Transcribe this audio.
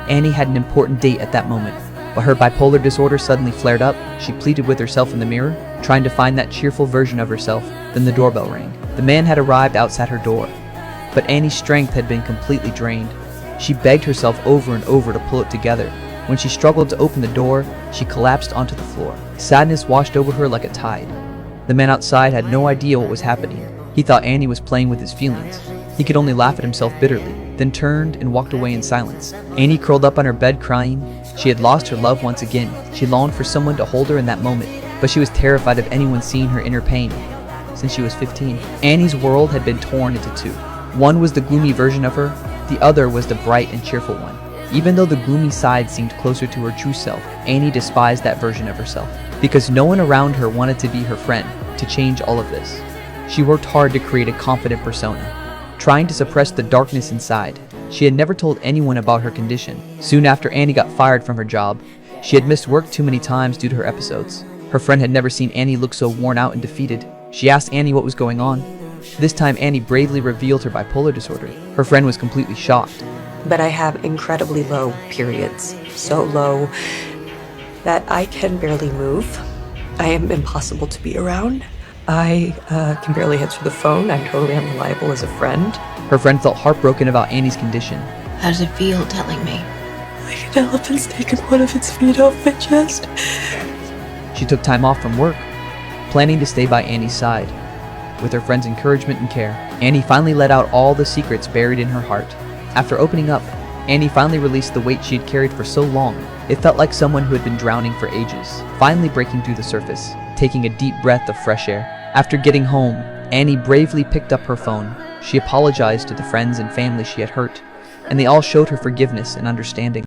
Annie had an important date at that moment, but her bipolar disorder suddenly flared up. She pleaded with herself in the mirror, trying to find that cheerful version of herself. Then the doorbell rang. The man had arrived outside her door, but Annie's strength had been completely drained. She begged herself over and over to pull it together. When she struggled to open the door, she collapsed onto the floor. Sadness washed over her like a tide. The man outside had no idea what was happening. He thought Annie was playing with his feelings. He could only laugh at himself bitterly, then turned and walked away in silence. Annie curled up on her bed crying. She had lost her love once again. She longed for someone to hold her in that moment, but she was terrified of anyone seeing her inner pain. Since she was 15, Annie's world had been torn into two. One was the gloomy version of her, the other was the bright and cheerful one. Even though the gloomy side seemed closer to her true self, Annie despised that version of herself, because no one around her wanted to be her friend. To change all of this, she worked hard to create a confident persona, trying to suppress the darkness inside. She had never told anyone about her condition. Soon after Annie got fired from her job, she had missed work too many times due to her episodes. Her friend had never seen Annie look so worn out and defeated. She asked Annie what was going on. This time Annie bravely revealed her bipolar disorder. Her friend was completely shocked. But I have incredibly low periods, so low that I can barely move. I am impossible to be around. I can barely answer the phone. I'm totally unreliable as a friend. Her friend felt heartbroken about Annie's condition. How does it feel telling me? Like an elephant's taken one of its feet off my chest. She took time off from work, planning to stay by Annie's side. With her friend's encouragement and care, Annie finally let out all the secrets buried in her heart. After opening up, Annie finally released the weight she had carried for so long. It felt like someone who had been drowning for ages, finally breaking through the surface, taking a deep breath of fresh air. After getting home, Annie bravely picked up her phone. She apologized to the friends and family she had hurt, and they all showed her forgiveness and understanding.